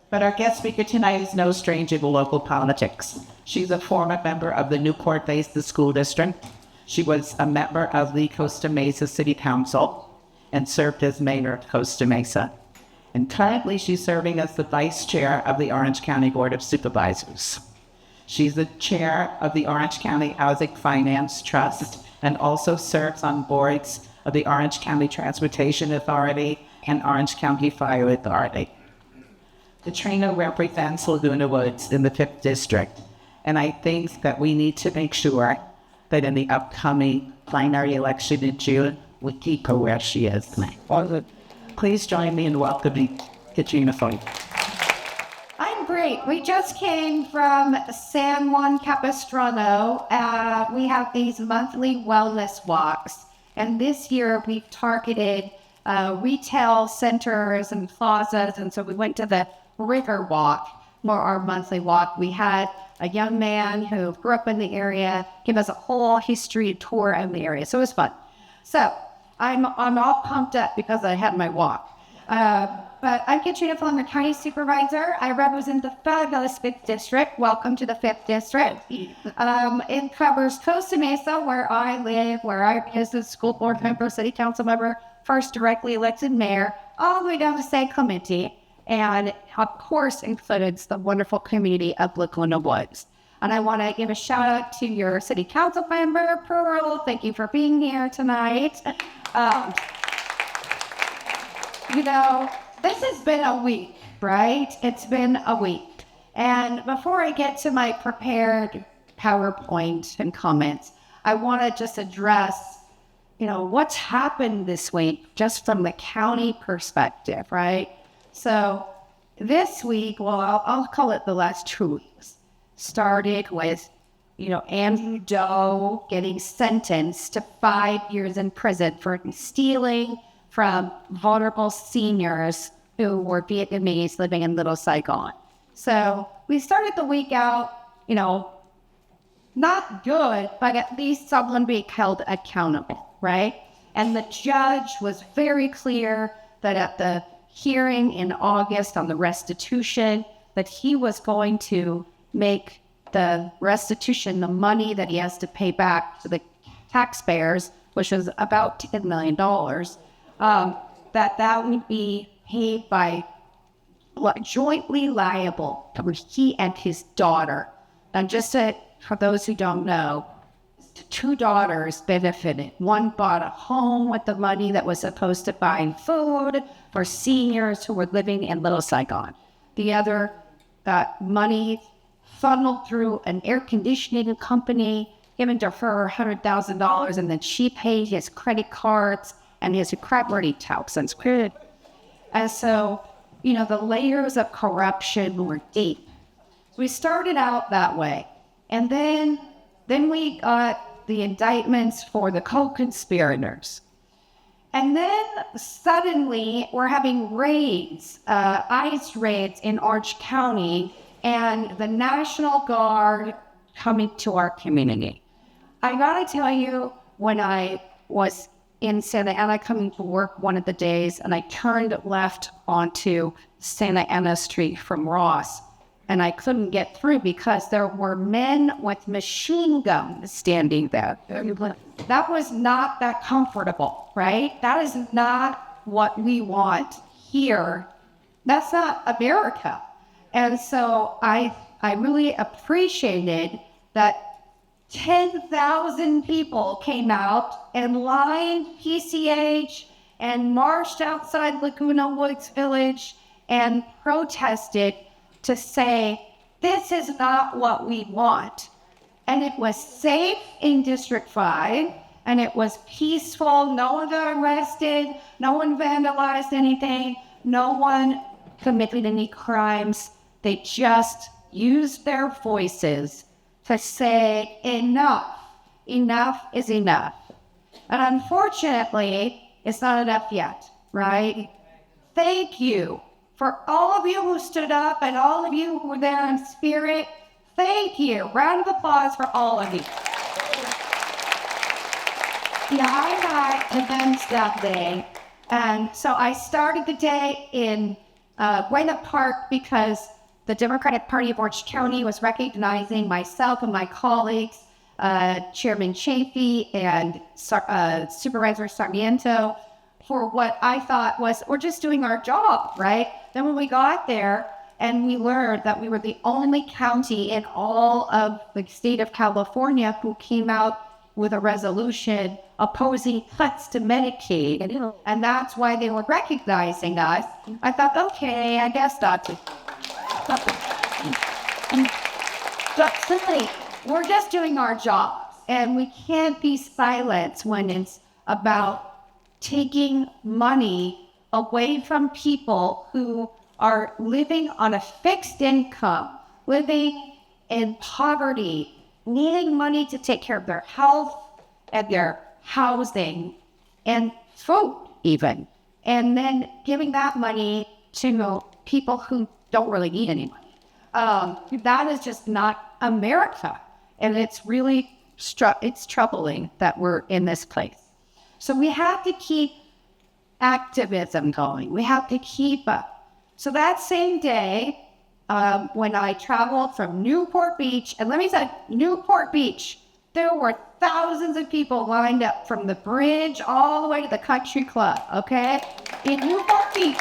But our guest speaker tonight is no stranger to local politics. She's a former member of the Newport-based school district. She was a member of the Costa Mesa City Council and served as mayor of Costa Mesa. And currently she's serving as the vice chair of the Orange County Board of Supervisors. She's the chair of the Orange County Housing Finance Trust and also serves on boards of the Orange County Transportation Authority and Orange County Fire Authority. Katrina represents Laguna Woods in the 5th District, and I think that we need to make sure that in the upcoming primary election in June, we keep her where she is tonight. Please join me in welcoming Katrina Foley. I'm great. We just came from San Juan Capistrano. We have these monthly wellness walks, and this year we've targeted retail centers and plazas, and so we went to the River Walk for our monthly walk. We had a young man who grew up in the area give us a whole history tour of the area, so it was fun. So I'm all pumped up because I had my walk. But I'm Katrina, I'm the county supervisor. I represent the fabulous 5th District. Welcome to the 5th District. It covers Costa Mesa, where I live, where I was a school board member, city council member, first directly elected mayor, all the way down to San Clemente, and of course includes the wonderful community of Laguna Woods. And I want to give a shout out to your city council member, Pearl. Thank you for being here tonight. This has been a week, right? It's been a week. And before I get to my prepared PowerPoint and comments, I want to just address, what's happened this week, just from the county perspective, right? So this week, well, I'll call it the last 2 weeks, started with, Andrew Doe getting sentenced to 5 years in prison for stealing from vulnerable seniors who were Vietnamese living in Little Saigon. So we started the week out, not good, but at least someone being held accountable, right? And the judge was very clear that at the hearing in August on the restitution, that he was going to make the restitution, the money that he has to pay back to the taxpayers, which was about $10 million, that would be paid by jointly liable, he and his daughter. And for those who don't know, 2 daughters benefited. One bought a home with the money that was supposed to buy food for seniors who were living in Little Saigon. The other got money funneled through an air conditioning company, given to her $100,000, and then she paid his credit cards and his credit tax. And so, the layers of corruption were deep. We started out that way. And then we got the indictments for the co-conspirators. And then suddenly we're having raids, ICE raids in Orange County, and the National Guard coming to our community. I gotta tell you, when I was in Santa Ana coming to work one of the days, and I turned left onto Santa Ana Street from Ross, and I couldn't get through because there were men with machine guns standing there. That was not that comfortable, right? That is not what we want here. That's not America. And so I really appreciated that 10,000 people came out and lined PCH and marched outside Laguna Woods Village and protested to say, this is not what we want. And it was safe in District 5, and it was peaceful. No one got arrested. No one vandalized anything. No one committed any crimes. They just used their voices to say, enough. Enough is enough. And unfortunately, it's not enough yet, right? Thank you for all of you who stood up and all of you who were there in spirit. Thank you. Round of applause for all of you. Yeah, I had events that day. And so I started the day in Went Park because the Democratic Party of Orange County was recognizing myself and my colleagues, Chairman Chafee and Supervisor Sarmiento, for what I thought was, we're just doing our job, right? Then when we got there and we learned that we were the only county in all of the state of California who came out with a resolution opposing cuts to Medicaid, and that's why they were recognizing us, I thought, okay, I guess that's it. But simply, we're just doing our jobs, and we can't be silent when it's about taking money away from people who are living on a fixed income, living in poverty, needing money to take care of their health and their housing and food even, and then giving that money to people who don't really need any money. That is just not America, and it's really it's troubling that we're in this place. So we have to keep activism going. We have to keep up. So that same day, when I traveled from Newport Beach, and let me say, Newport Beach, there were thousands of people lined up from the bridge all the way to the country club, okay? In Newport Beach.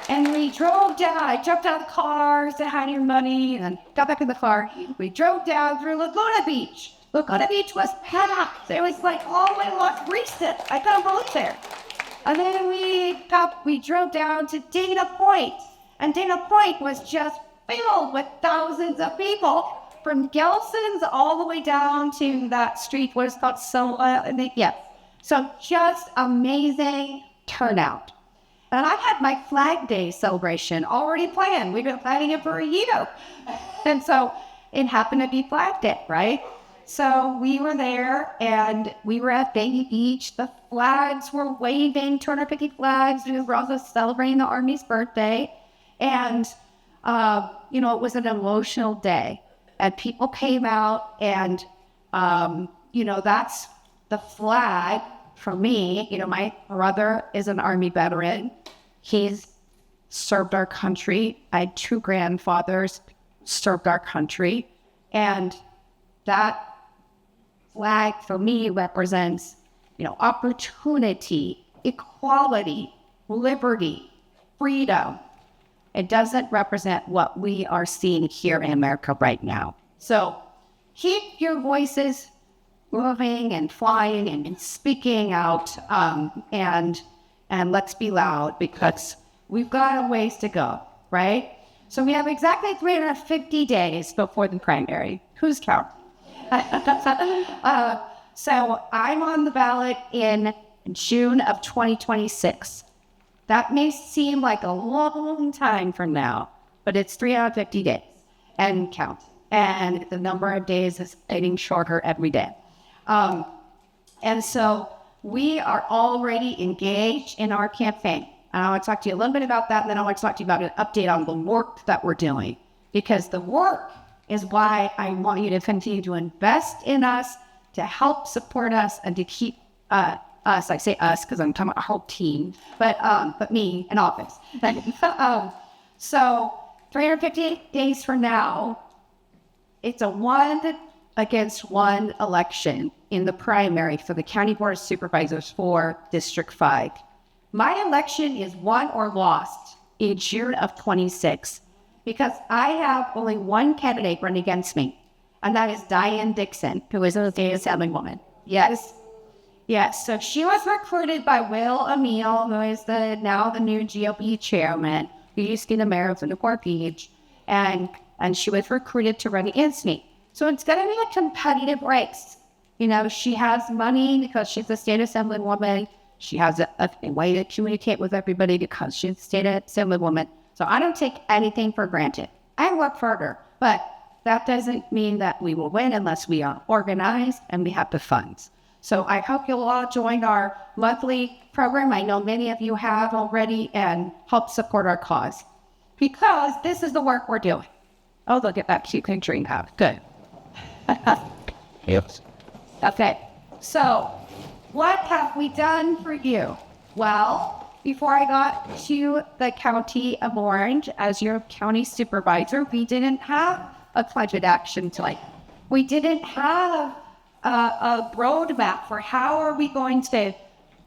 And we drove down, I jumped out of the car, said hi to your money, and got back in the car. We drove down through Laguna Beach. Laguna Beach was packed. It was like all the way along recent. I couldn't believe it. And then we drove down to Dana Point. And Dana Point was just filled with thousands of people from Gelson's all the way down to that street, what is called So just amazing turnout. And I had my Flag Day celebration already planned. We've been planning it for a year. And so it happened to be Flag Day, right? So we were there and we were at Baby Beach. The flags were waving, 250 flags. We were also celebrating the Army's birthday. And, it was an emotional day. And people came out and, that's the flag for me. My brother is an Army veteran. He's served our country. I had two grandfathers served our country. And that flag for me represents, opportunity, equality, liberty, freedom. It doesn't represent what we are seeing here in America right now. So keep your voices moving and flying and speaking out, and let's be loud because we've got a ways to go, right? So we have exactly 350 days before the primary. Who's counting? So I'm on the ballot in June of 2026. That may seem like a long time from now, but it's 350 days and count. And the number of days is getting shorter every day. And so we are already engaged in our campaign. And I want to talk to you a little bit about that, and then I want to talk to you about an update on the work that we're doing. Because the work is why I want you to continue to invest in us, to help support us, and to keep us, I say us because I'm talking about our whole team, but me in office. So 350 days from now, it's a 1-against-1 election in the primary for the County Board of Supervisors for District 5. My election is won or lost in June of 26 because I have only one candidate running against me, and that is Diane Dixon, who is a state assembly woman. Yes. So she was recruited by Will Emile, who is now the new GOP chairman, who used to be the mayor of Newport Beach, and she was recruited to run against me. So it's going to be a competitive race. She has money because she's a state assembly woman. She has a way to communicate with everybody because she's a state assembly woman. So I don't take anything for granted. I work harder, but that doesn't mean that we will win unless we are organized and we have the funds. So I hope you'll all join our monthly program. I know many of you have already, and help support our cause because this is the work we're doing. Oh, look at that cute picture you have. Good. Yes. Okay. So what have we done for you? Well, before I got to the county of Orange as your county supervisor, we didn't have a climate action plan. We didn't have a roadmap for how are we going to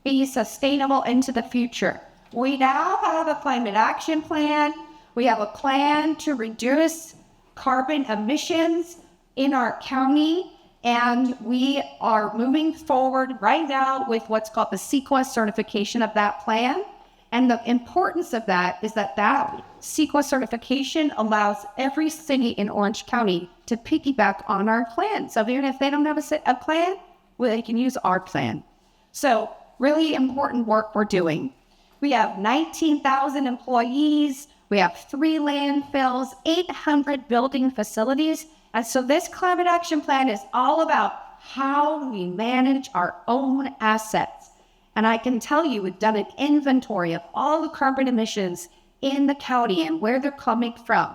be sustainable into the future. We now have a climate action plan. We have a plan to reduce carbon emissions in our county, and we are moving forward right now with what's called the CEQA certification of that plan. And the importance of that is that CEQA certification allows every city in Orange County to piggyback on our plan. So even if they don't have a plan, well, they can use our plan. So really important work we're doing. We have 19,000 employees. We have 3 landfills, 800 building facilities. And so this climate action plan is all about how we manage our own assets. And I can tell you, we've done an inventory of all the carbon emissions in the county and where they're coming from.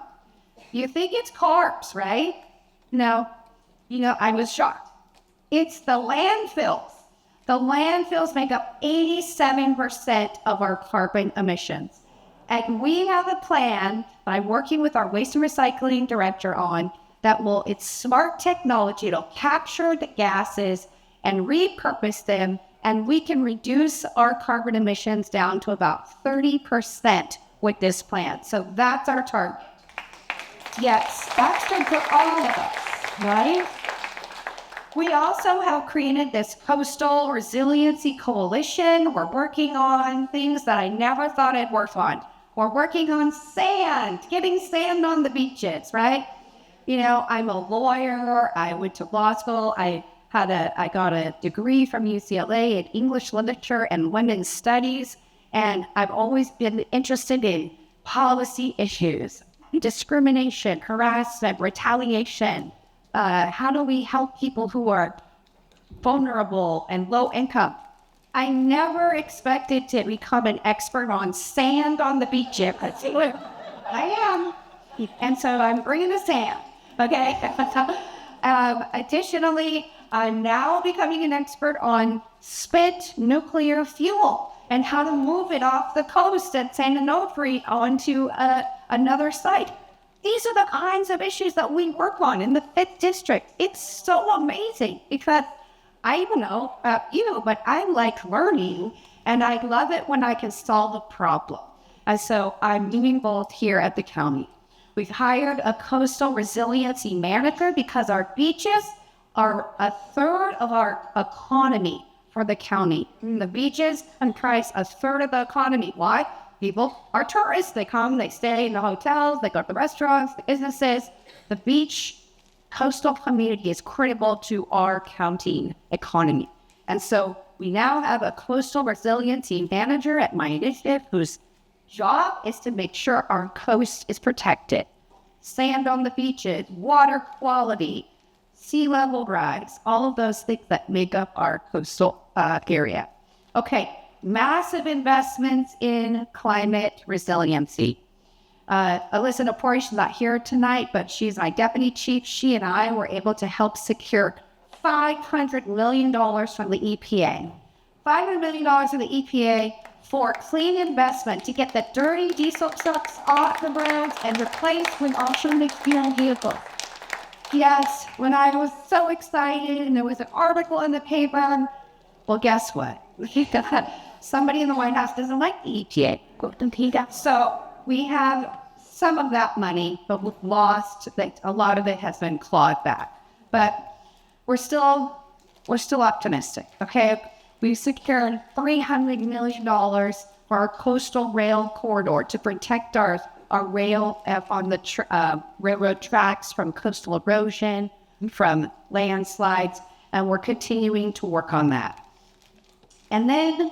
You think it's cars, right? No, I was shocked. It's the landfills. The landfills make up 87% of our carbon emissions. And we have a plan that I'm working with our waste and recycling director on it's smart technology. It'll capture the gases and repurpose them, and we can reduce our carbon emissions down to about 30% with this plan. So that's our target. Yes, that's good for all of us, right? We also have created this coastal resiliency coalition. We're working on things that I never thought I'd work on. We're working on sand, getting sand on the beaches, right? I'm a lawyer. I went to law school. I got a degree from UCLA in English literature and women's studies. And I've always been interested in policy issues, discrimination, harassment, retaliation. How do we help people who are vulnerable and low income? I never expected to become an expert on sand on the beach. I am. And so I'm bringing the sand. Okay. Additionally, I'm now becoming an expert on spent nuclear fuel and how to move it off the coast at San Onofre onto another site. These are the kinds of issues that we work on in the 5th district. It's so amazing because I don't know about you, but I like learning and I love it when I can solve a problem. And so I'm doing both here at the county. We've hired a coastal resiliency manager because our beaches are a third of our economy for the county. The beaches comprise a third of the economy. Why? People are tourists. They come, they stay in the hotels, they go to the restaurants, the businesses. The beach coastal community is critical to our county economy. And so we now have a coastal resiliency manager at my initiative whose job is to make sure our coast is protected. Sand on the beaches, water quality, sea level rise, all of those things that make up our coastal area. Okay, massive investments in climate resiliency. Alyssa Napori, she's not here tonight, but she's my deputy chief. She and I were able to help secure $500 million from the EPA. $500 million from the EPA for clean investment to get the dirty diesel trucks off the roads and replaced with alternative fuel vehicles. Yes, when I was so excited and there was an article in the paper, well, guess what? Somebody in the White House doesn't like the EPA. So we have some of that money, but we've lost, a lot of it has been clawed back. But we're still optimistic, okay? We've secured $300 million for our coastal rail corridor to protect our rail on the railroad tracks from coastal erosion, from landslides, and we're continuing to work on that. And then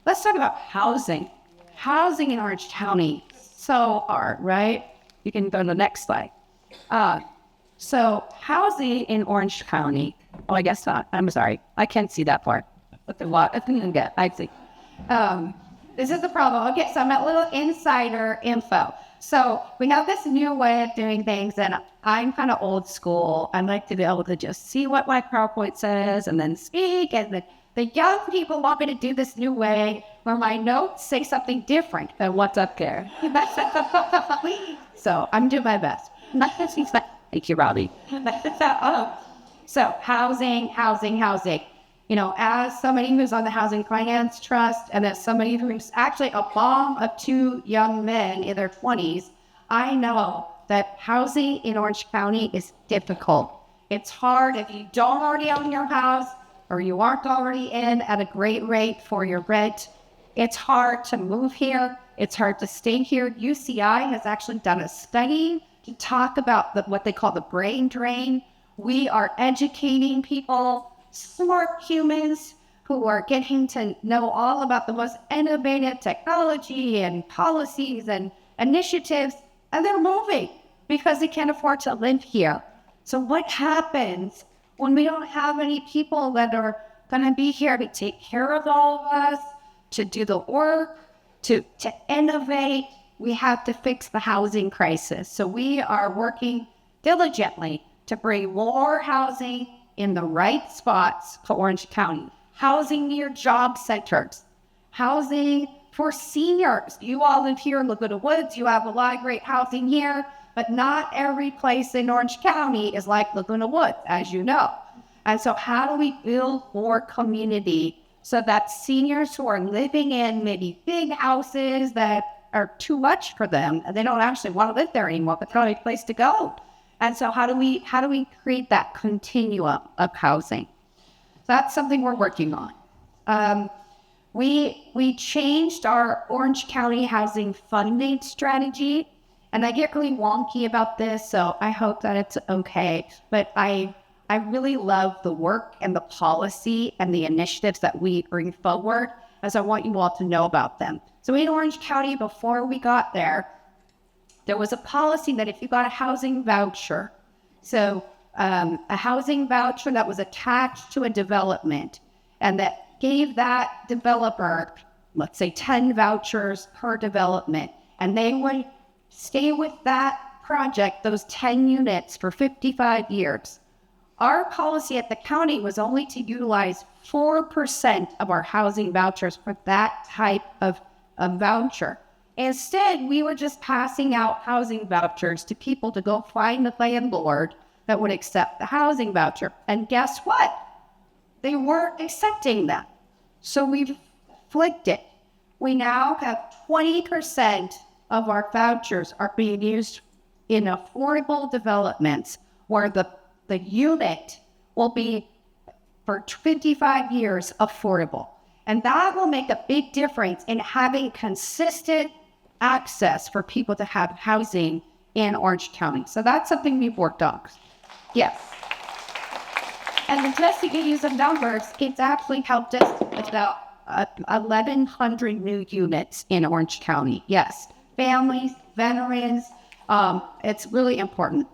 let's talk about housing. Housing in Orange County, so hard, right? You can go to the next slide. So housing in Orange County, oh, I guess not. I'm sorry. I can't see that part. But I couldn't get, I see. This is the problem. Okay, so I'm at little insider info. So we have this new way of doing things, and I'm kind of old school. I like to be able to just see what my PowerPoint says and then speak, and The young people want me to do this new way, where my notes say something different than what's up there. So I'm doing my best. Thank you, Robbie. So housing. You know, as somebody who's on the Housing Finance Trust, and as somebody who's actually a mom of two young men in their 20s, I know that housing in Orange County is difficult. It's hard if you don't already own your house, or you aren't already in at a great rate for your rent. It's hard to move here. It's hard to stay here. UCI has actually done a study to talk about what they call the brain drain. We are educating people, smart humans who are getting to know all about the most innovative technology and policies and initiatives, and they're moving because they can't afford to live here. So what happens when we don't have any people that are going to be here to take care of all of us, to do the work, to innovate? We have to fix the housing crisis. So we are working diligently to bring more housing in the right spots for Orange County. Housing near job centers, housing for seniors. You all live here in Laguna Woods. You have a lot of great housing here, but not every place in Orange County is like Laguna Woods, as you know. And so how do we build more community so that seniors who are living in maybe big houses that are too much for them, and they don't actually want to live there anymore, but they're not a place to go. And so how do we create that continuum of housing? So that's something we're working on. We changed our Orange County housing funding strategy, and I get really wonky about this, so I hope that it's okay. But I really love the work and the policy and the initiatives that we bring forward, as I want you all to know about them. So in Orange County, before we got there was a policy that if you got a housing voucher, so a housing voucher that was attached to a development, and that gave that developer, let's say 10 vouchers per development, and they would stay with that project, those 10 units, for 55 years. Our policy at the county was only to utilize 4% of our housing vouchers for that type of voucher. Instead, we were just passing out housing vouchers to people to go find a landlord that would accept the housing voucher. And guess what? They weren't accepting them. So we flipped it. We now have 20% of our vouchers are being used in affordable developments where the unit will be for 55 years affordable. And that will make a big difference in having consistent access for people to have housing in Orange County. So that's something we've worked on. Yes. And just to give you some numbers, it's actually helped us with about 1,100 new units in Orange County. Yes. Families, veterans, it's really important.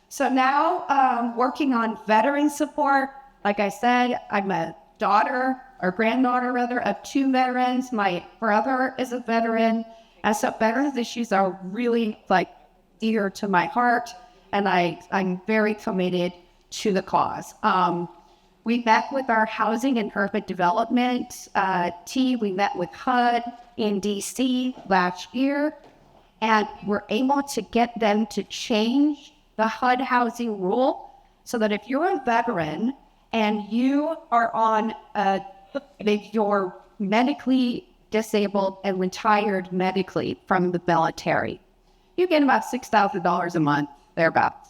So now working on veteran support. Like I said, I'm a granddaughter rather, of two veterans. My brother is a veteran. And so veterans issues are really dear to my heart, and I'm very committed to the cause. We met with our housing and urban development team. We met with HUD in DC last year, and we're able to get them to change the HUD housing rule so that if you're a veteran and you are on maybe you're medically disabled and retired medically from the military, you get about $6,000 a month, thereabouts.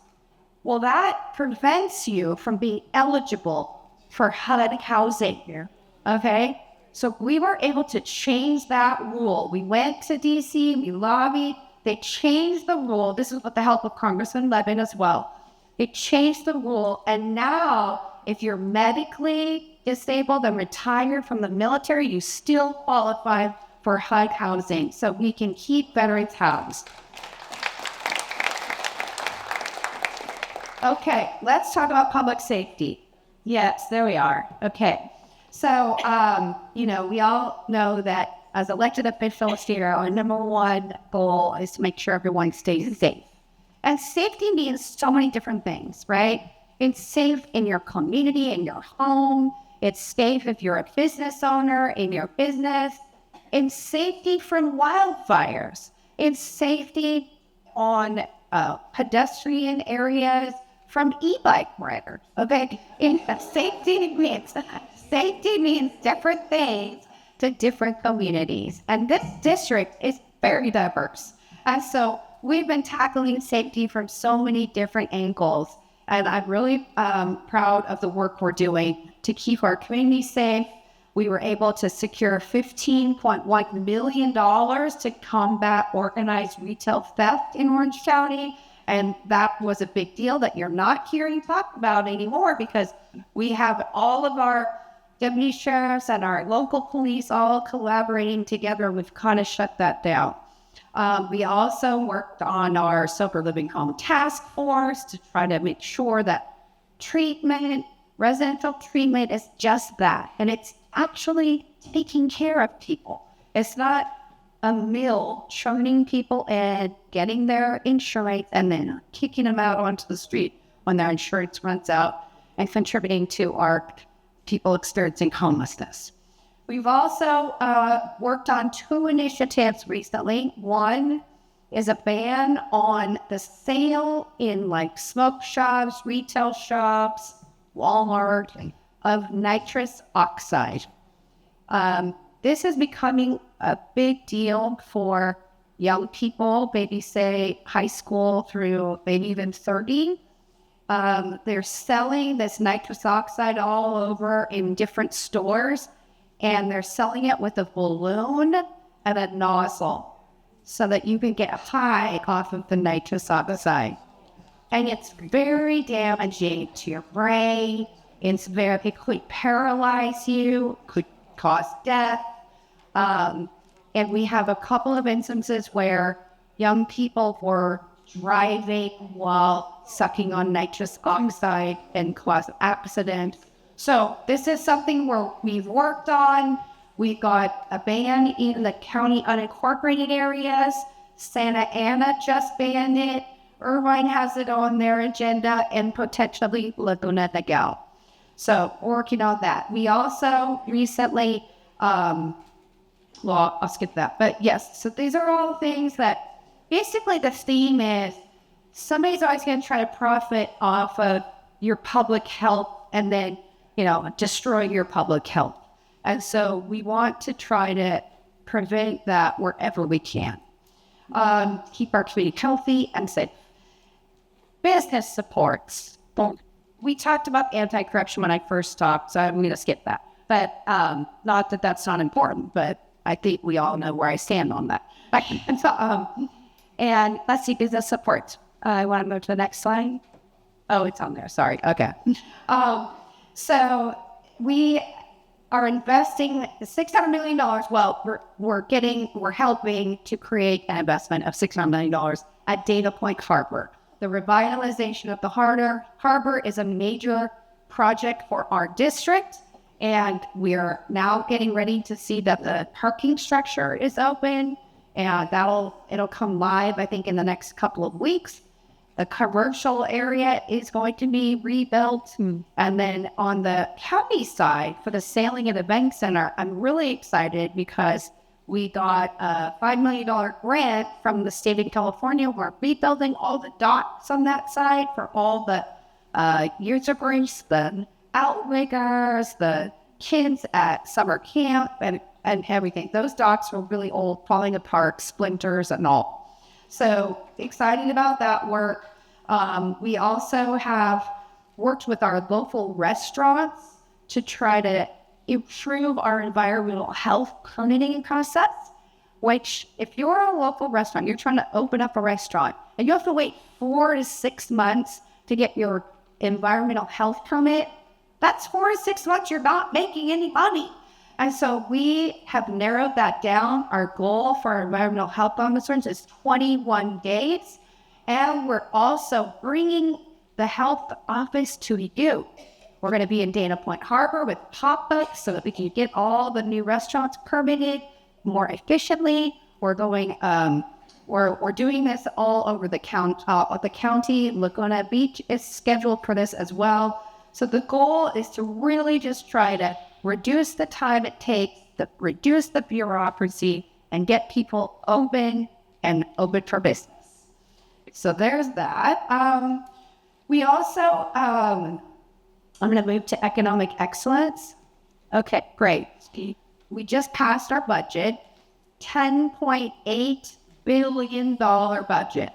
Well, that prevents you from being eligible for HUD housing here, okay? So we were able to change that rule. We went to DC, we lobbied, they changed the rule. This is with the help of Congressman Levin as well. They changed the rule, and now if you're medically disabled and retired from the military, you still qualify for HUD housing, so we can keep veterans housed. Okay, let's talk about public safety. Yes, there we are. Okay, so, we all know that as elected officials here, our number one goal is to make sure everyone stays safe. And safety means so many different things, right? It's safe in your community, in your home. It's safe if you're a business owner in your business. It's safety from wildfires. It's safety on pedestrian areas from e-bike riders. Okay, safety means different things to different communities, and this district is very diverse. And so we've been tackling safety from so many different angles, and I'm really proud of the work we're doing to keep our community safe. We were able to secure $15.1 million to combat organized retail theft in Orange County. And that was a big deal that you're not hearing talked about anymore, because we have all of our deputy sheriffs and our local police all collaborating together. We've kind of shut that down. We also worked on our sober living home task force to try to make sure that residential treatment is just that. And it's actually taking care of people. It's not a mill churning people in, getting their insurance, and then kicking them out onto the street when their insurance runs out, and contributing to our people experiencing homelessness. We've also worked on 2 initiatives recently. One is a ban on the sale in like smoke shops, retail shops, Walmart, of nitrous oxide. This is becoming a big deal for young people, maybe say high school through maybe even 30. They're selling this nitrous oxide all over in different stores, and they're selling it with a balloon and a nozzle so that you can get high off of the nitrous oxide. And it's very damaging to your brain. It could paralyze you, could cause death. And we have a couple of instances where young people were driving while sucking on nitrous oxide and caused accidents. So this is something where we've worked on. We got a ban in the county unincorporated areas. Santa Ana just banned it. Irvine has it on their agenda, and potentially Laguna Niguel. So working on that. We also recently, I'll skip that. But yes, so these are all things that basically the theme is somebody's always going to try to profit off of your public health and then, destroy your public health. And so we want to try to prevent that wherever we can. Keep our community healthy and safe. Business supports. We talked about anti-corruption when I first talked, so I'm going to skip that. But not that that's not important, but I think we all know where I stand on that. And let's see, business supports. I want to move to the next slide. Oh, it's on there. Sorry. Okay. So we are investing $600 million. Well, we're helping to create an investment of $600 million at Dana Point Harbor. The revitalization of the harbor is a major project for our district, and we're now getting ready to see that the parking structure is open, and it'll come live, I think, in the next couple of weeks. The commercial area is going to be rebuilt. And then on the county side, for the Sailing and Event Center, I'm really excited because we got a $5 million grant from the state of California. We're rebuilding all the docks on that side for all the users, the outriggers, the kids at summer camp, and everything. Those docks were really old, falling apart, splinters and all. So excited about that work. We also have worked with our local restaurants to try to improve our environmental health permitting process, which if you're a local restaurant, you're trying to open up a restaurant and you have to wait 4 to 6 months to get your environmental health permit, that's 4 to 6 months you're not making any money. And so we have narrowed that down. Our goal for our environmental health officers is 21 days. And we're also bringing the health office to you. We're going to be in Dana Point Harbor with pop-ups so that we can get all the new restaurants permitted more efficiently. We're doing this all over the county. Laguna Beach is scheduled for this as well. So the goal is to really just try to reduce the time it takes, reduce the bureaucracy, and get people open for business. So there's that. We also, I'm going to move to economic excellence. Okay, great. We just passed our budget, $10.8 billion budget.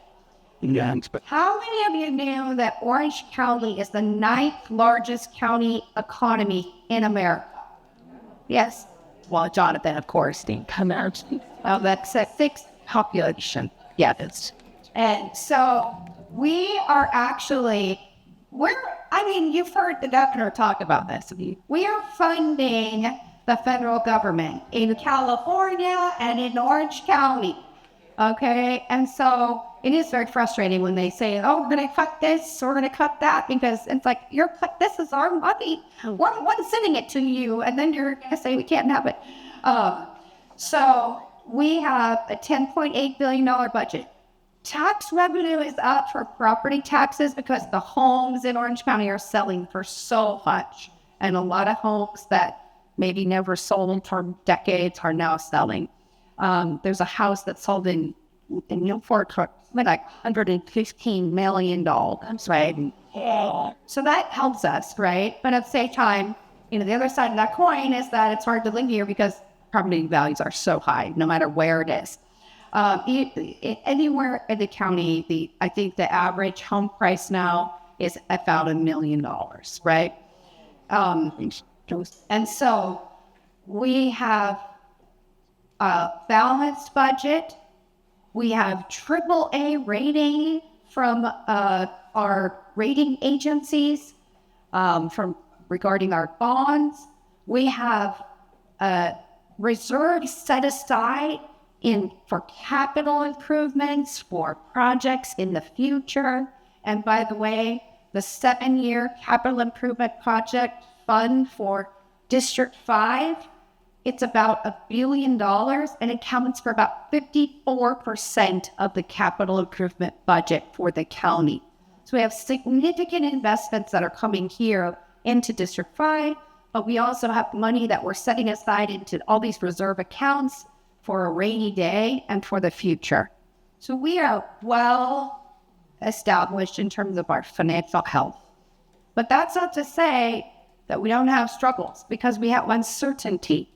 Yeah. How many of you knew that Orange County is the 9th largest county economy in America? Yes. Well, Jonathan, of course, didn't come out. Well, that's a 6th population. Yeah, that's. And so we are actually, you've heard the governor talk about this. We are funding the federal government in California and in Orange County. Okay, and so it is very frustrating when they say, oh, we're going to cut this, we're going to cut that, because it's like, this is our money. We're sending it to you, and then you're going to say we can't have it. So we have a $10.8 billion budget. Tax revenue is up for property taxes because the homes in Orange County are selling for so much. And a lot of homes that maybe never sold for decades are now selling. There's a house that sold in Newport for like $115 million, right? So that helps us, right? But at the same time, the other side of that coin is that it's hard to live here because property values are so high, no matter where it is. Anywhere in the county, I think the average home price now is about $1 million, right? And so we have a balanced budget. We have AAA rating from our rating agencies regarding our bonds. We have reserves set aside for capital improvements, for projects in the future. And by the way, the 7-year capital improvement project fund for District 5, it's about $1 billion, and it accounts for about 54% of the capital improvement budget for the county. So we have significant investments that are coming here into District 5, but we also have money that we're setting aside into all these reserve accounts for a rainy day and for the future. So we are well established in terms of our financial health. But that's not to say that we don't have struggles, because we have uncertainty.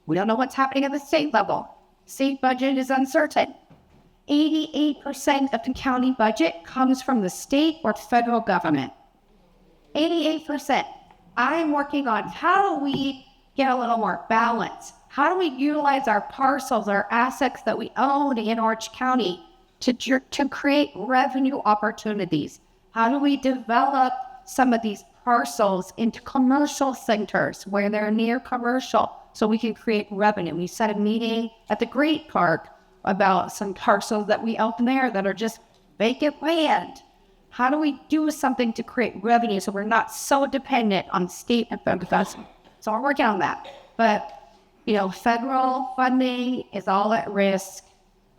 We don't know what's happening at the state level. State budget is uncertain. 88% of the county budget comes from the state or federal government. 88%. I'm working on how do we get a little more balance? How do we utilize our parcels, our assets that we own in Orange County to create revenue opportunities? How do we develop some of these parcels into commercial centers where they're near commercial so we can create revenue? We set a meeting at the Great Park about some parcels that we own there that are just vacant land. How do we do something to create revenue so we're not so dependent on state and federal government? So we're working on that. But federal funding is all at risk.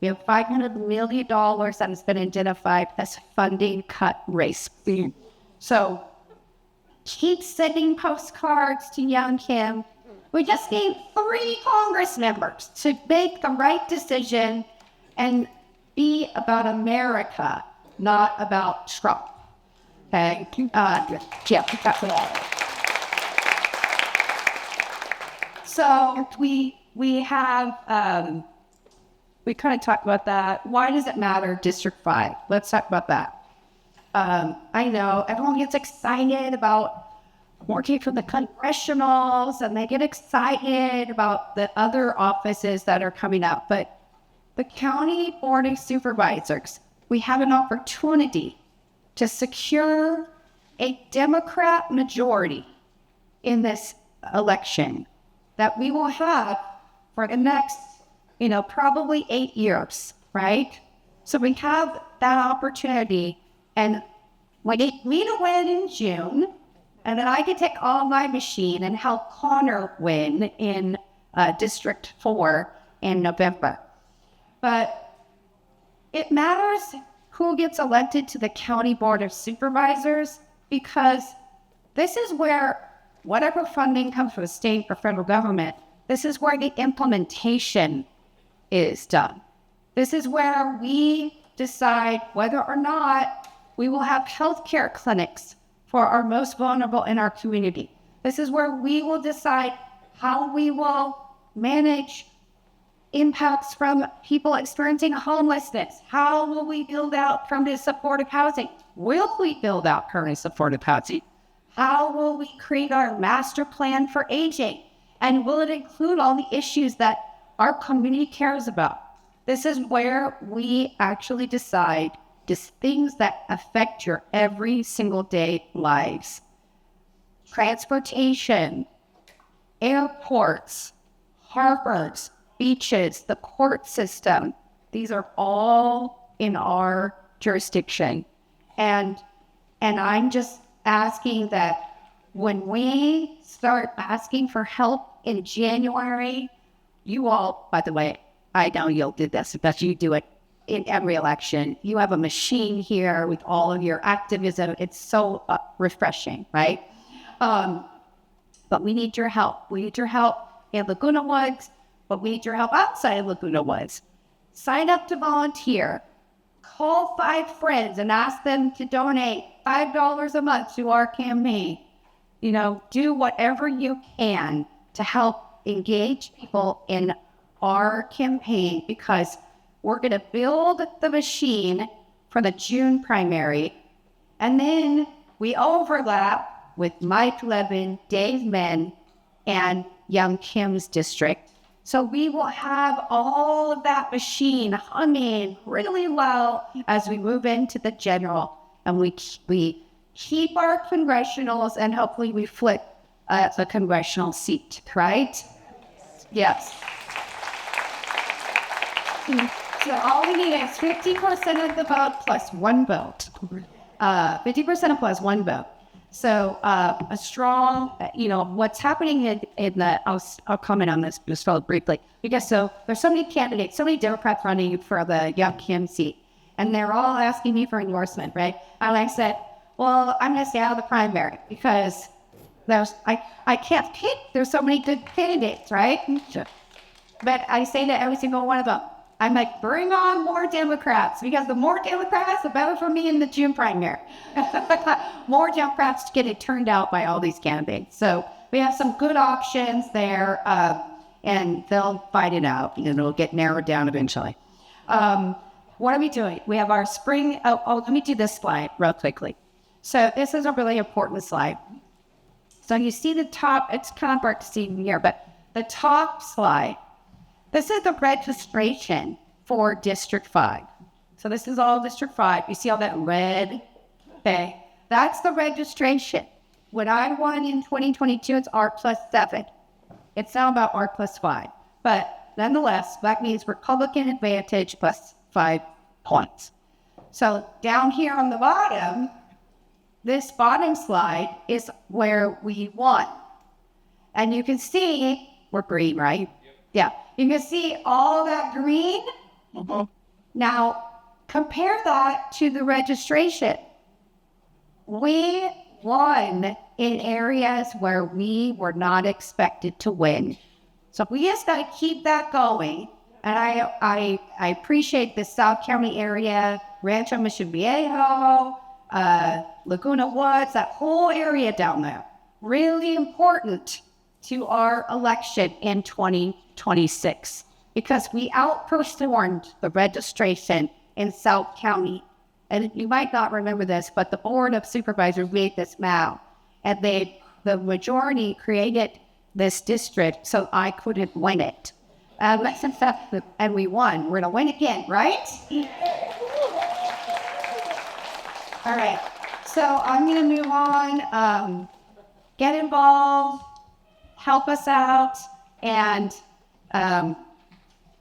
We have $500 million that has been identified as funding cut risk. So keep sending postcards to young Kim. We just need 3 Congress members to make the right decision and be about America, not about Trump. Okay? That's it. So we have, we kind of talked about that. Why does it matter, District 5? Let's talk about that. I know everyone gets excited about working for the congressionals, and they get excited about the other offices that are coming up. But the County Board of Supervisors, we have an opportunity to secure a Democrat majority in this election that we will have for the next, probably 8 years, right? So we have that opportunity, and we need to win in June, and then I can take all my machine and help Connor win in District 4 in November. But it matters who gets elected to the County Board of Supervisors, because This is where whatever funding comes from the state or federal government, this is where the implementation is done. This is where we decide whether or not we will have healthcare clinics for our most vulnerable in our community. This is where we will decide how we will manage impacts from people experiencing homelessness. How will we build out permanent supportive housing? Will we build out permanent supportive housing? How will we create our master plan for aging? And will it include all the issues that our community cares about? This is where we actually decide just things that affect your every single day lives. Transportation, airports, harbors, beaches, the court system. These are all in our jurisdiction. And I'm just asking that when we start asking for help in January, you all, by the way, I know you'll do this, but you do it in every election. You have a machine here with all of your activism. It's so refreshing, right? But we need your help. We need your help in Laguna Woods, but we need your help outside of Laguna Woods. Sign up to volunteer. Call 5 friends and ask them to donate $5 a month to our campaign. Do whatever you can to help engage people in our campaign, because we're going to build the machine for the June primary, and then we overlap with Mike Levin, Dave Men, and Young Kim's district. So we will have all of that machine humming really well as we move into the general, and we keep our congressionals, and hopefully we flip the congressional seat, right? Yes. So all we need is 50% of the vote plus 1 vote. 50% plus 1 vote. So a strong, what's happening in the, I'll comment on this just real briefly, because there's so many candidates, so many Democrats running for the Young Kim seat, and they're all asking me for endorsement, right? And I said, well, I'm going to stay out of the primary because I can't pick. There's so many good candidates, right? But I say to every single one of them, I'm like, bring on more Democrats, because the more Democrats, the better for me in the June primary. More Democrats getting turned out by all these candidates. So we have some good options there, and they'll fight it out, and it'll get narrowed down eventually. What are we doing? We have our spring. Let me do this slide real quickly. So this is a really important slide. So you see the top, it's kind of hard to see here, but the top slide, this is the registration for District 5. So this is all District 5. You see all that red? Okay. That's the registration. What I won in 2022, it's R+7. It's now about R+5. But nonetheless, that means Republican advantage plus 5 points. So down here on the bottom, this bottom slide is where we won. And you can see, we're green, right? Yeah. You can see all that green. Now, compare that to the registration. We won in areas where we were not expected to win. So we just got to keep that going. And I appreciate the South County area, Rancho Mission Viejo, Laguna Woods, that whole area down there. Really important to our election in 2026, because we outperformed the registration in South County. And you might not remember this, but the Board of Supervisors made this map, and the majority created this district so I couldn't win it. And we won. We're going to win again, right? All right. So I'm going to move on. Get involved. Help us out. And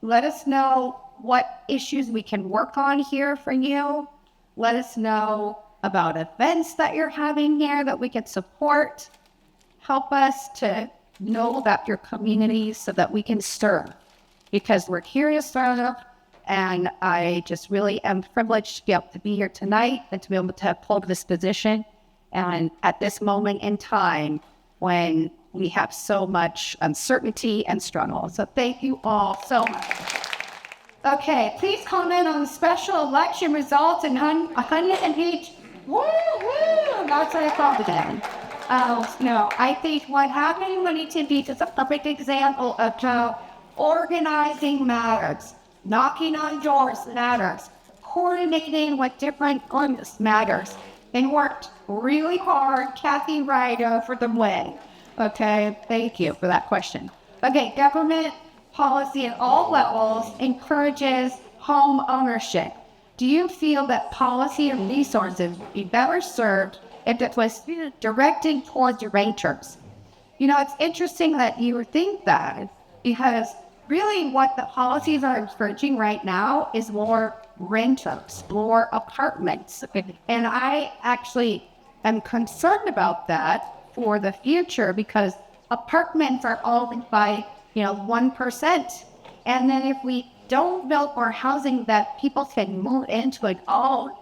let us know what issues we can work on here for you. Let us know about events that you're having here that we can support. Help us to know about your communities so that we can serve, because we're here to serve. And I just really am privileged to be able to be here tonight and to be able to hold this position. And at this moment in time, when we have so much uncertainty and struggle. So thank you all so much. Okay, please comment on the special election results and 108. Woo, woo, that's what I called it then. No, I think what happened in Huntington Beach is a perfect example of how organizing matters, knocking on doors matters, coordinating with different groups matters, and worked really hard. Kathy Ryder for the win. Okay, thank you for that question. Okay, government policy at all levels encourages home ownership. Do you feel that policy and resources would be better served if it was directed towards renters? You know, it's interesting that you would think that, because really what the policies are encouraging right now is more renters, more apartments. And I actually am concerned about that for the future, because apartments are owned by 1%. And then if we don't build more housing that people can move into and own,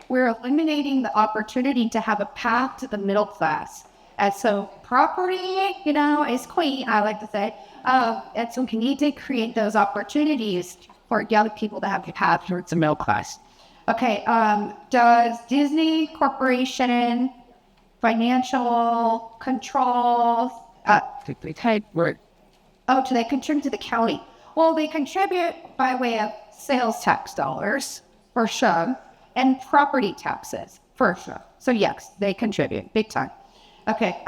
we're eliminating the opportunity to have a path to the middle class. And so property, is queen, I like to say. And so we need to create those opportunities for young people to have a path towards the middle class. Okay, does Disney Corporation financial control, do they contribute to the county? Well, they contribute by way of sales tax dollars, for sure, and property taxes, for sure. So yes, they contribute, big time. Okay,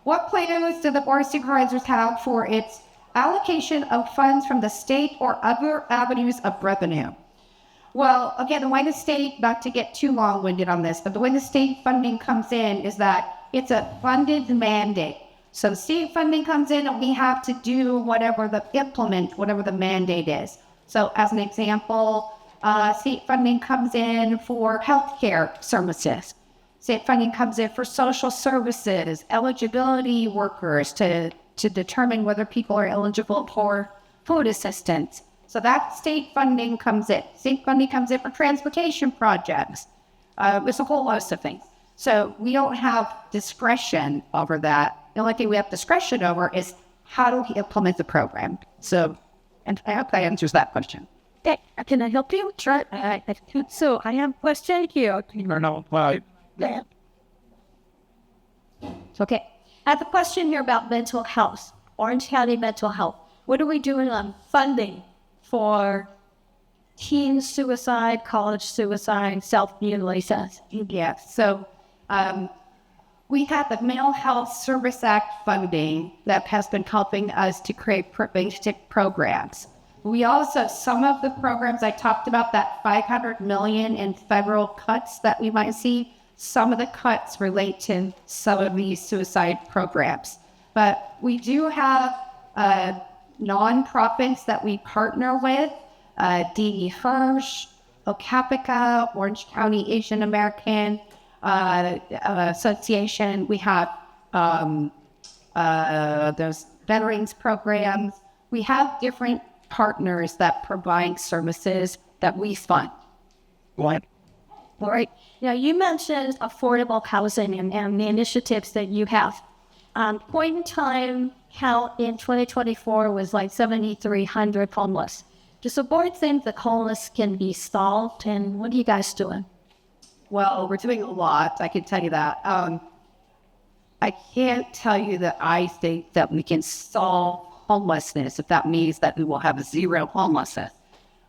what plans do the Board of Supervisors have for its allocation of funds from the state or other avenues of revenue? Well, again, the way the state, not to get too long-winded on this, but the way the state funding comes in is that it's a funded mandate. So state funding comes in and we have to do whatever the mandate is. So as an example, state funding comes in for healthcare services. State funding comes in for social services, eligibility workers to determine whether people are eligible for food assistance. So that state funding comes in. State funding comes in for transportation projects. There's a whole host of things. So we don't have discretion over that. The only thing we have discretion over is how do we implement the program. So, and I hope that answers that question. Okay, can I help you? Sure. So I have a question here. Okay, I have a question here about mental health, Orange County mental health. What are we doing on funding for teen suicide, college suicide, self-mutilation? Yeah, so we have the Mental Health Service Act funding that has been helping us to create preventive programs. We also, some of the programs I talked about, that $500 million in federal cuts that we might see, some of the cuts relate to some of these suicide programs. But we do have nonprofits that we partner with, D.E. Hirsch, Okapica, Orange County Asian American Association. We have those veterans programs. We have different partners that provide services that we fund. What? All right. Now, you mentioned affordable housing and the initiatives that you have. Point in time, count in 2024 was like 7,300 homeless. Does the board think that homeless can be solved, and what are you guys doing? Well, we're doing a lot, I can tell you that. I can't tell you that I think that we can solve homelessness if that means that we will have zero homelessness.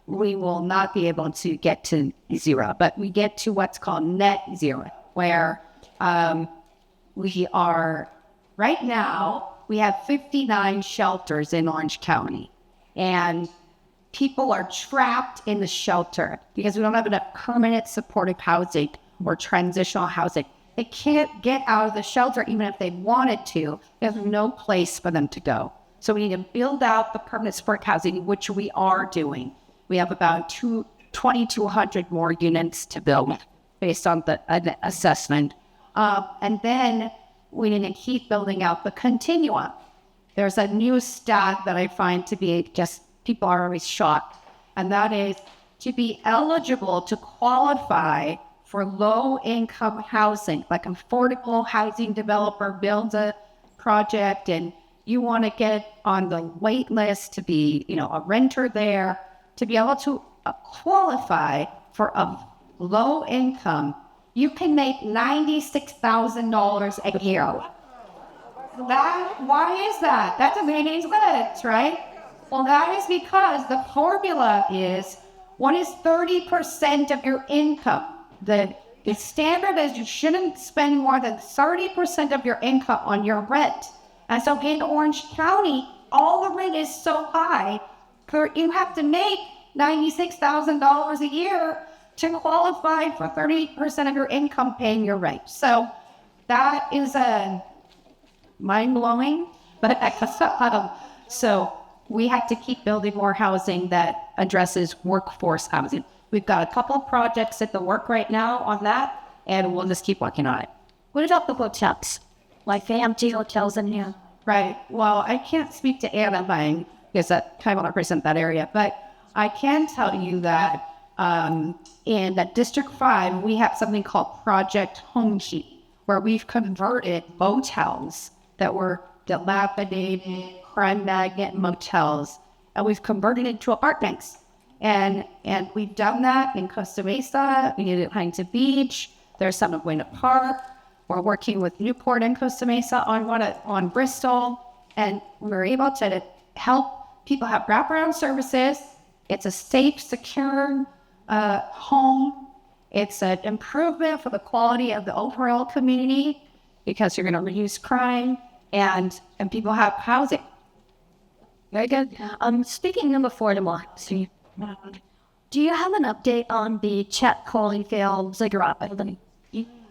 We will not be able to get to zero, but we get to what's called net zero, where we are, right now, we have 59 shelters in Orange County, and people are trapped in the shelter because we don't have enough permanent supportive housing or transitional housing. They can't get out of the shelter even if they wanted to. There's no place for them to go. So we need to build out the permanent support housing, which we are doing. We have about 2,200 more units to build based on the assessment. And then we need to keep building out the continuum. There's a new stat that I find to be just, people are always shocked. And that is to be eligible to qualify for low-income housing, like affordable housing developer builds a project and you want to get on the wait list to be, a renter there, to be able to qualify for a low income, you can make $96,000 a year. Why is that? That's amazing, right? Well, that is because the formula is 30% of your income. The standard is you shouldn't spend more than 30% of your income on your rent. And so in Orange County, all the rent is so high, you have to make $96,000 a year to qualify for 30% of your income paying your rent. So that is mind-blowing, but so we have to keep building more housing that addresses workforce housing. We've got a couple of projects at the work right now on that, and we'll just keep working on it. What about the hotels? Like the empty hotels in here? Right. Well, I can't speak to Anaheim because I kind of represent that area, but I can tell you that in District 5, we have something called Project Home Sheet, where we've converted motels that were dilapidated, crime magnet motels, and we've converted it into apartments. And we've done that in Costa Mesa, we did it at Huntington Beach, there's some at Buena Park. We're working with Newport and Costa Mesa on Bristol, and we're able to help people have wraparound services. It's a safe, secure home. It's an improvement for the quality of the overall community because you're going to reduce crime and people have housing. Very good. Speaking of affordable housing, do you have an update on the Chet Holyfield ziggurat building?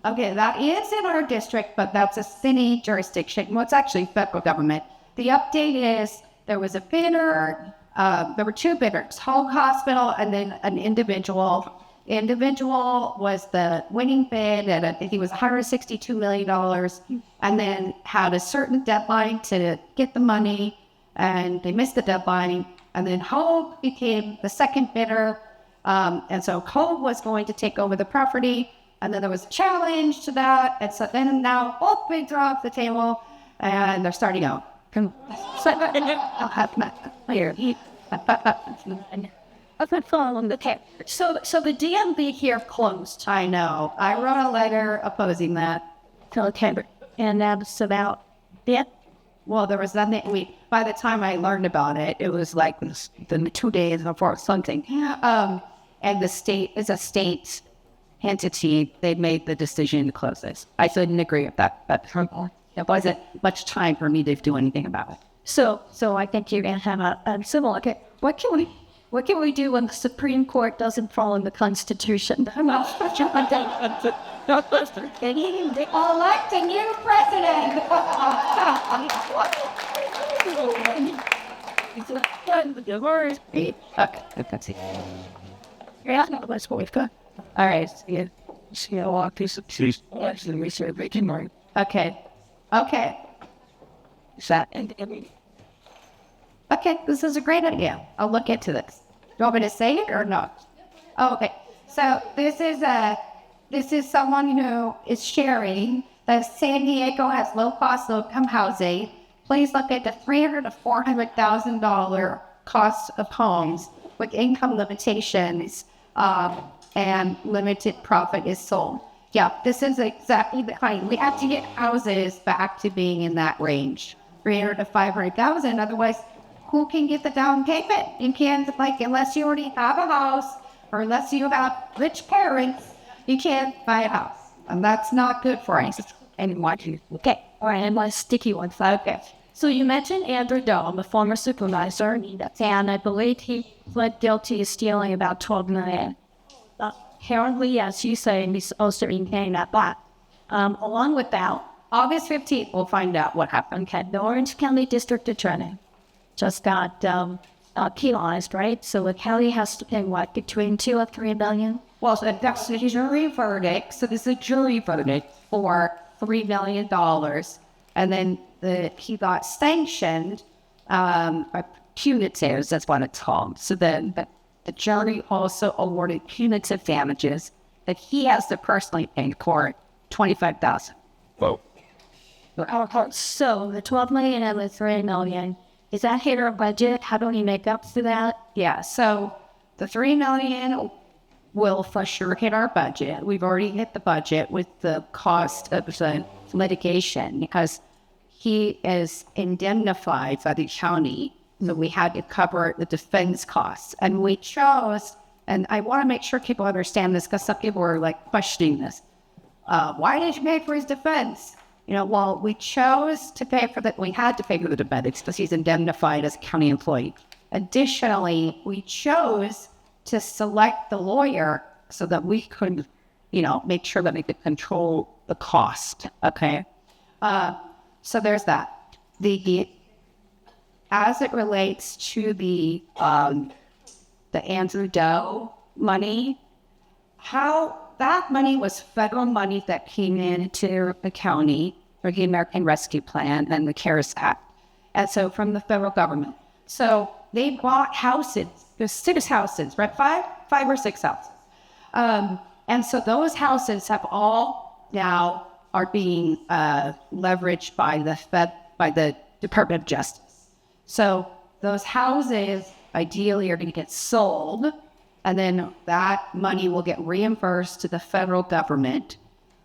Okay, that is in our district, but that's a city jurisdiction. Well, it's actually federal government. The update is there was a bidder. There were two bidders, Hoag Hospital and then an individual. The individual was the winning bid, and I think it was $162 million, and then had a certain deadline to get the money, and they missed the deadline. And then Hoag became the second bidder, and so Hoag was going to take over the property. And then there was a challenge to that. And so then now both bids are off the table and they're starting out. Okay. So the DMV here closed. I know. I wrote a letter opposing that. Okay. And that's about it. Well, there was nothing. By the time I learned about it, it was like the 2 days before something. And the state is a state entity. They made the decision to close this. I didn't agree with that, but there wasn't much time for me to do anything about it. So I think you're gonna have a similar. Okay, what can we do when the Supreme Court doesn't follow the Constitution? Elect a new president. Okay, that's it. Yeah, that's what we've got. All right. Yeah. Okay. Okay. Okay, this is a great idea. I'll look into this. You want me to say it or not? Oh, okay. So this is someone who is sharing that San Diego has low-cost, low-income housing. Please look at the $300,000 to $400,000 cost of homes with income limitations. And limited profit is sold. Yeah, this is exactly the kind. We have to get houses back to being in that range, 300 to 500,000. Otherwise, who can get the down payment? You can't, unless you already have a house or unless you have rich parents, you can't buy a house, and that's not good for us. And watching. Okay, all right, and my sticky one. Okay. So you mentioned Andrew Dome, the former supervisor, and I believe he pled guilty to stealing about $12 million. Apparently, as you say, he's supposed to be paying that back. Along with that, August 15th, we'll find out what happened. Okay, the Orange County District Attorney just got penalized, right? So the county has to pay what, between $2 and $3 million? Well, so that's a jury verdict. So this is a jury verdict for $3 million, and then he got sanctioned by punitives. That's what it's called. So then the jury also awarded punitive damages that he has to personally pay for $25,000. So the 12 million and the 3 million, is that hit our budget? How do we make up for that? Yeah, so the $3 million will for sure hit our budget. We've already hit the budget with the cost of the litigation because he is indemnified by the county. So we had to cover the defense costs. And we chose, and I want to make sure people understand this because some people are like questioning this. Why did you pay for his defense? Well, we chose to pay for that. We had to pay for the defense because he's indemnified as a county employee. Additionally, we chose to select the lawyer so that we could, make sure that we could control the cost. Okay. So there's that. As it relates to the Andrew Doe money, how that money was federal money that came into the county for the American Rescue Plan and the CARES Act. And so from the federal government. So they bought houses. There's 6 houses, right? Five or six houses. And so those houses have all now are being leveraged by the Department of Justice. So those houses ideally are going to get sold, and then that money will get reimbursed to the federal government.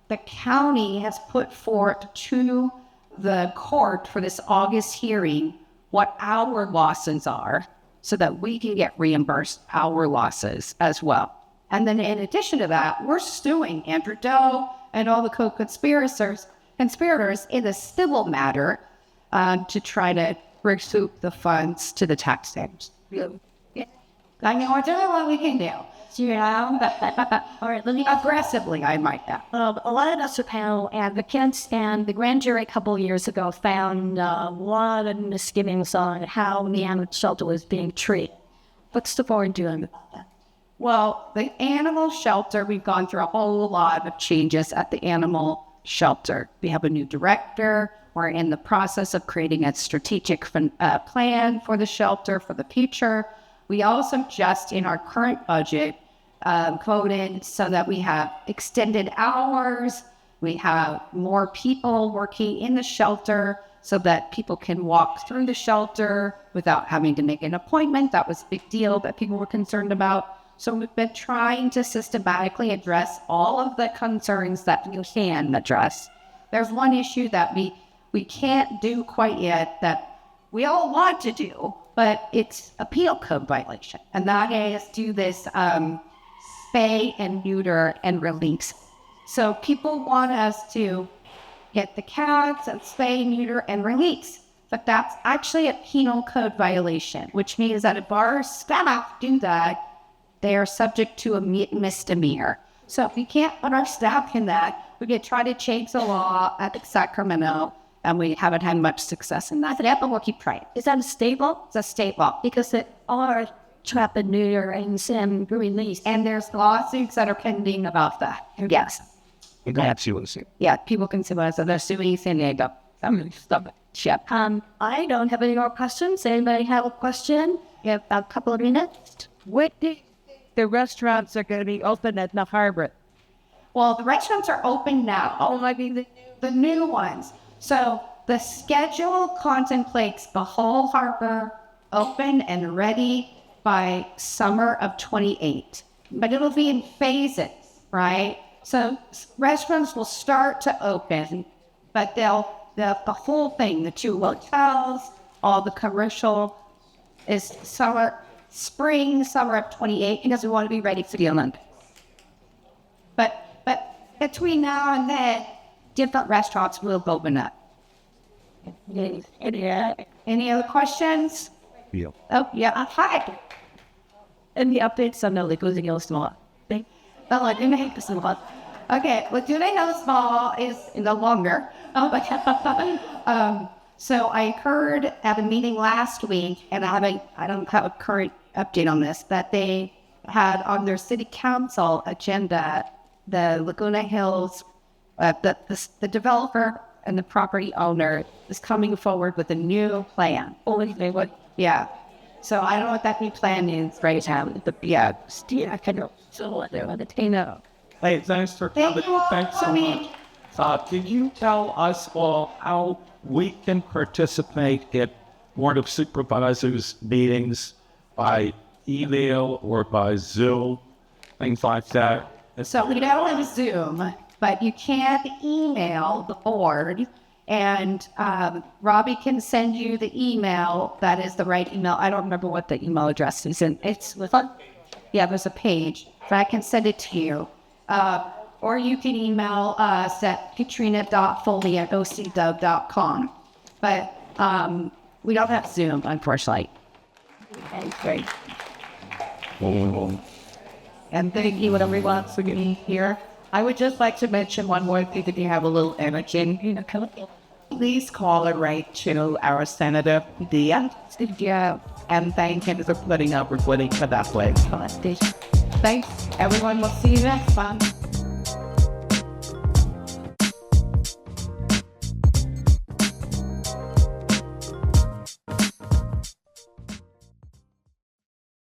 The county has put forth to the court for this August hearing what our losses are so that we can get reimbursed our losses as well. And then in addition to that, we're suing Andrew Doe and all the co-conspirators in the civil matter to try to recoup the funds to the taxpayers. I know we're doing what we can do. All right, let me Aggressively, I might add. a lot of us panel advocates and the grand jury a couple of years ago found a lot of misgivings on how the animal shelter was being treated. What's the board doing about that? Well, the animal shelter, we've gone through a whole lot of changes at the animal shelter. We have a new director. We're in the process of creating a strategic plan for the shelter for the future. We also just in our current budget voted so that we have extended hours. We have more people working in the shelter so that people can walk through the shelter without having to make an appointment. That was a big deal that people were concerned about. So we've been trying to systematically address all of the concerns that we can address. There's one issue that we can't do quite yet that we all want to do, but it's a penal code violation. And that is do this spay and neuter and release. So people want us to get the cats and spay, neuter, and release. But that's actually a penal code violation, which means that if our staff do that, they are subject to a misdemeanor. So if we can't put our staff in that, we could try to change the law at Sacramento, and we haven't had much success in that. But we'll keep trying. Is that a state law? It's a state law. Because it are trap and neuter and release. And there's lawsuits that are pending about that. Yes. Yeah, people can sue us, and they're suing San Diego. Stop it. Yep. I don't have any more questions. Anybody have a question? You have a couple of minutes. What do the restaurants are going to be open at the harbor? Well, the restaurants are open now. Oh, I mean, The new ones. So the schedule contemplates the whole harbor open and ready by summer of 28. But it'll be in phases, right? So restaurants will start to open, but the whole thing, the 2 hotels, all the commercial is spring, summer of 28, because we want to be ready for the Olympics. But between now and then, different restaurants will open up. Any other questions? Yeah. Oh, yeah. Hi. Any updates on the Laguna Hills Mall? Oh, Laguna Hills Mall. Okay, Laguna Hills Mall is no longer. So I heard at a meeting last week, and I don't have a current update on this, that they had on their city council agenda the Laguna Hills, the developer and the property owner is coming forward with a new plan. Yeah. So I don't know what that new plan is right now. Yeah, I can know. So Hey, thanks for coming. Thanks so much. Can you tell us all how we can participate in Board of Supervisors meetings by email or by Zoom, things like that? So we don't have Zoom, but you can email the board, and Robbie can send you the email that is the right email. I don't remember what the email address is, and there's a page, but I can send it to you. Or you can email us at katrina.foley@ocdub.com. But we don't have Zoom, unfortunately. Okay, great. And thank you, everyone, for being here. I would just like to mention one more thing if you have a little energy. Please call or write to our Senator Dia. And thank him for putting up with what he put up with. Thanks, everyone. We'll see you next time.